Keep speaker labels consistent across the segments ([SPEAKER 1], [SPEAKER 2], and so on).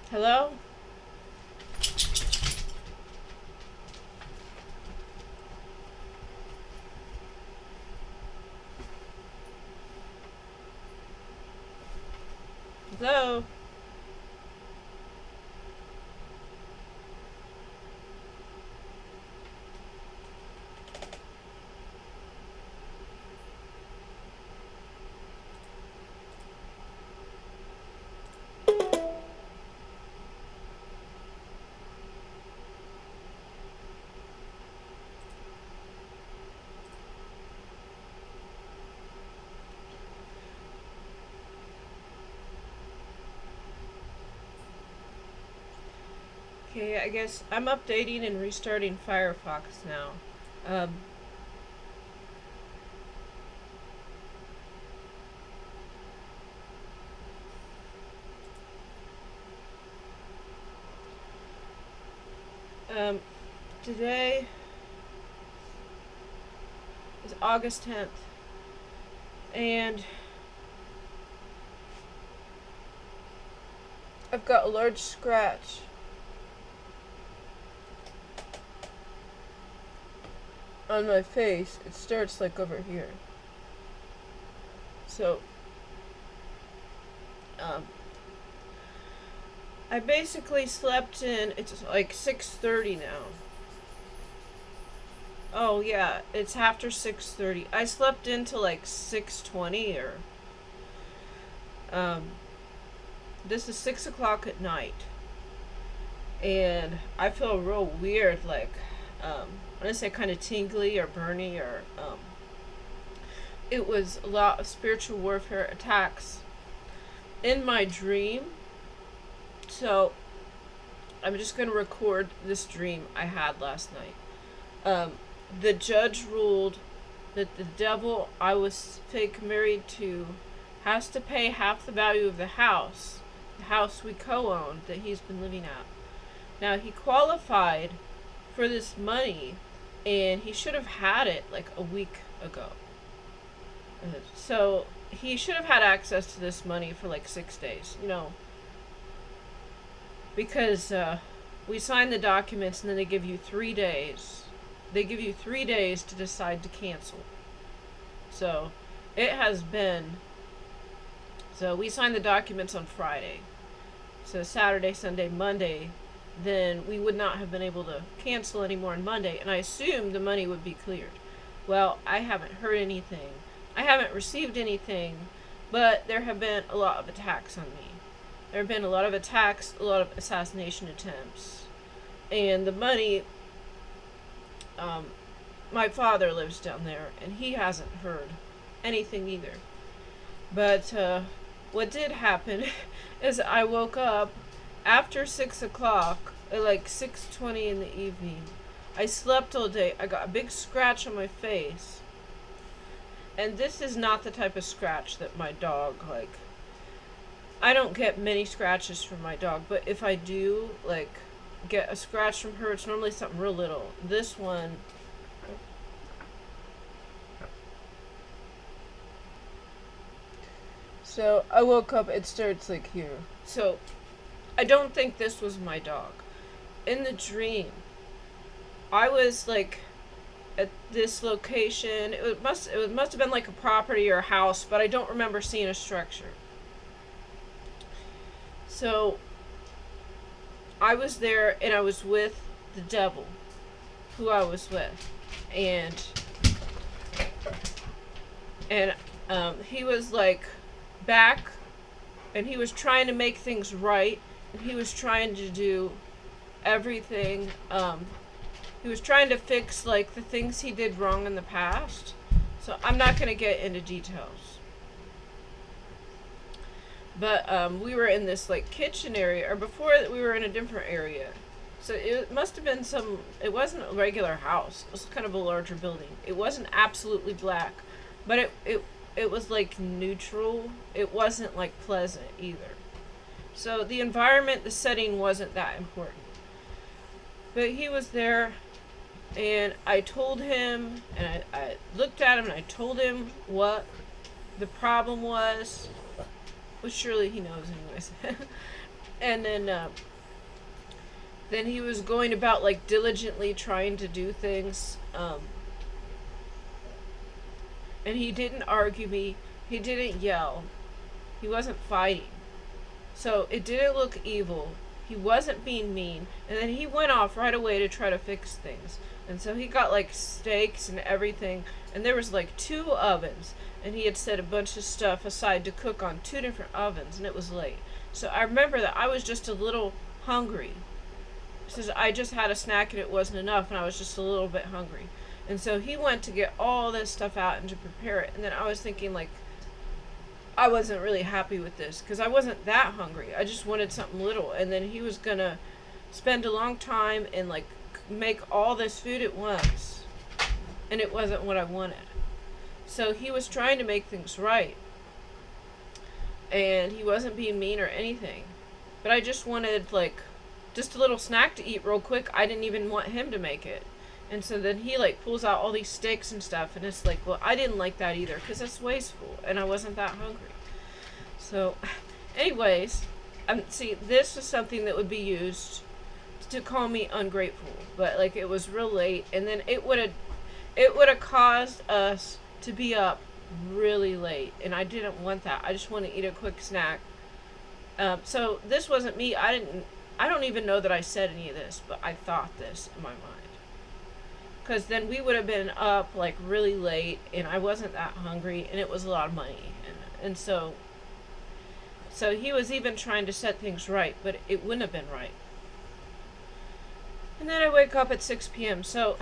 [SPEAKER 1] Hello? Hello? Okay, I guess I'm updating and restarting Firefox now. Um, um, Today is August 10th, and I've got a large scratch on my face. It starts like over here. So, um, I basically slept in, it's like 6:30 now. Oh yeah, it's after 6:30. I slept into like 6:20 or um this is 6 o'clock at night, and I feel real weird, like I want to say kind of tingly or burny or it was a lot of spiritual warfare attacks in my dream. So I'm just gonna record this dream I had last night. Um, the judge ruled that the devil I was fake married to has to pay half the value of the house we co-owned that he's been living at. Now he qualified for this money, and he should have had it like a week ago. So he should have had access to this money for like 6 days, because we signed the documents and then they give you 3 days. They give you 3 days to decide to cancel. So it has been. So we signed the documents on Friday. So Saturday, Sunday, Monday, then we would not have been able to cancel anymore on Monday, and I assumed the money would be cleared. Well, I haven't heard anything. I haven't received anything, but there have been a lot of attacks on me. There have been a lot of attacks, a lot of assassination attempts. And the money, my father lives down there, and he hasn't heard anything either. But what did happen is I woke up after 6 o'clock, at like 6:20 in the evening. I slept all day. I got a big scratch on my face, and this is not the type of scratch that my dog like. I don't get many scratches from my dog, but if I do like get a scratch from her, it's normally something real little. This one. So I woke up. It starts like here. So I don't think this was my dog. In the dream, I was like at this location. It must have been like a property or a house, but I don't remember seeing a structure. So I was there and I was with the devil, who I was with, and he was like back, and he was trying to make things right, and he was trying to do everything. He was trying to fix like the things he did wrong in the past. So I'm not gonna get into details. But we were in this like kitchen area, or before that we were in a different area. So it must have been some. It wasn't a regular house. It was kind of a larger building. It wasn't absolutely black, but it was like neutral. It wasn't like pleasant either. So the environment, the setting wasn't that important. But he was there, and I told him, and I looked at him, and I told him what the problem was. Well, surely he knows, anyways. And then he was going about like diligently trying to do things. And he didn't argue me. He didn't yell. He wasn't fighting. So it didn't look evil. He wasn't being mean. And then he went off right away to try to fix things. And so he got like steaks and everything. And there was like 2 ovens. And he had set a bunch of stuff aside to cook on 2 different ovens. And it was late. So I remember that I was just a little hungry. Because I just had a snack and it wasn't enough. And I was just a little bit hungry. And so he went to get all this stuff out and to prepare it. And then I was thinking like, I wasn't really happy with this because I wasn't that hungry. I just wanted something little. And then he was going to spend a long time and like make all this food at once. And it wasn't what I wanted. So he was trying to make things right. And he wasn't being mean or anything. But I just wanted like just a little snack to eat real quick. I didn't even want him to make it. And so then he like pulls out all these steaks and stuff, and it's like, well, I didn't like that either because it's wasteful, and I wasn't that hungry. So, anyways, see, this is something that would be used to call me ungrateful, but like it was real late, and then it would have caused us to be up really late, and I didn't want that. I just want to eat a quick snack. So this wasn't me. I don't even know that I said any of this, but I thought this in my mind. Because then we would have been up like really late, and I wasn't that hungry, and it was a lot of money, and so he was even trying to set things right, but it wouldn't have been right. And then I wake up at 6 p.m. So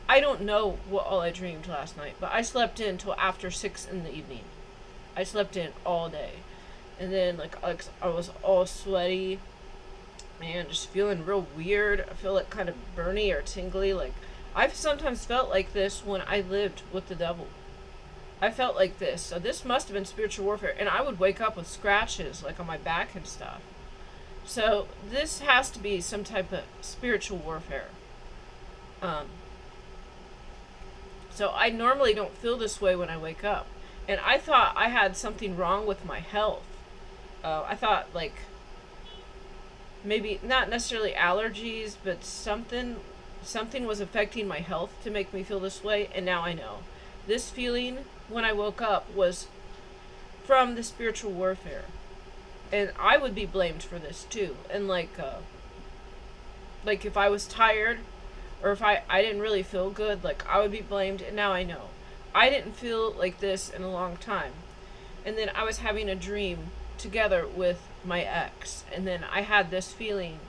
[SPEAKER 1] I don't know what all I dreamed last night, but I slept in till after 6 in the evening. I slept in all day, and then like I was all sweaty, and just feeling real weird. I feel like kind of burny or tingly, like. I've sometimes felt like this when I lived with the devil. I felt like this. So this must have been spiritual warfare. And I would wake up with scratches like on my back and stuff. So this has to be some type of spiritual warfare. So I normally don't feel this way when I wake up. And I thought I had something wrong with my health. I thought like maybe not necessarily allergies, but something was affecting my health to make me feel this way, and now I know. This feeling when I woke up was from the spiritual warfare. And I would be blamed for this too. And like if I was tired or if I didn't really feel good, like I would be blamed, and now I know. I didn't feel like this in a long time. And then I was having a dream together with my ex, and then I had this feeling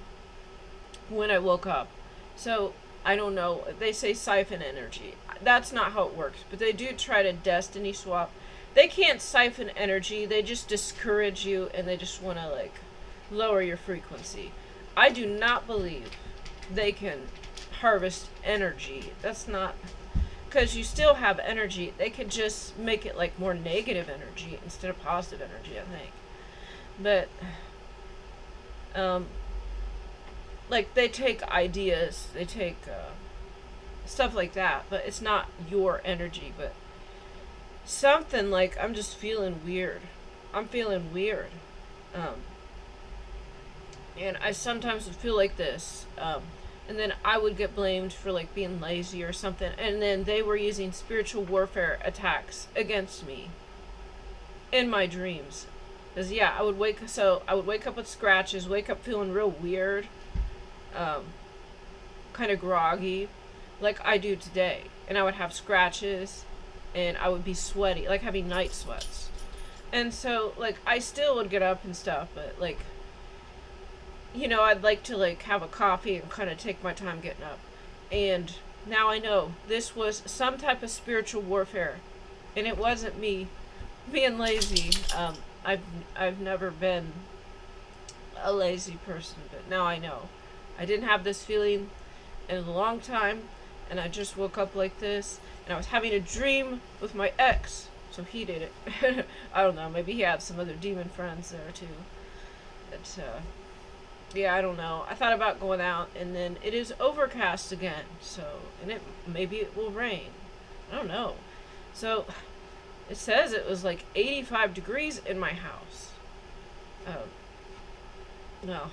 [SPEAKER 1] when I woke up. So I don't know. They say siphon energy. That's not how it works. But they do try to destiny swap. They can't siphon energy. They just discourage you, and they just want to like lower your frequency. I do not believe they can harvest energy. That's not, because you still have energy. They could just make it like more negative energy instead of positive energy, I think. But like they take ideas, they take stuff like that, but it's not your energy. But something like I'm just feeling weird. I'm feeling weird. And I sometimes would feel like this. And then I would get blamed for like being lazy or something. And then they were using spiritual warfare attacks against me in my dreams. Because yeah, I would wake up with scratches, wake up feeling real weird. Kind of groggy, like I do today, and I would have scratches, and I would be sweaty, like having night sweats, and so like I still would get up and stuff, but like, you know, I'd like to like have a coffee and kind of take my time getting up, and now I know this was some type of spiritual warfare, and it wasn't me being lazy. I've never been a lazy person, but now I know. I didn't have this feeling in a long time, and I just woke up like this, and I was having a dream with my ex, so he did it. I don't know, maybe he had some other demon friends there too. But, yeah, I don't know. I thought about going out, and then it is overcast again, so, and maybe it will rain. I don't know. So, it says it was like 85 degrees in my house. No.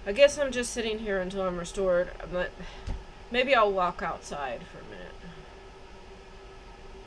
[SPEAKER 1] I guess I'm just sitting here until I'm restored, but maybe I'll walk outside for a minute.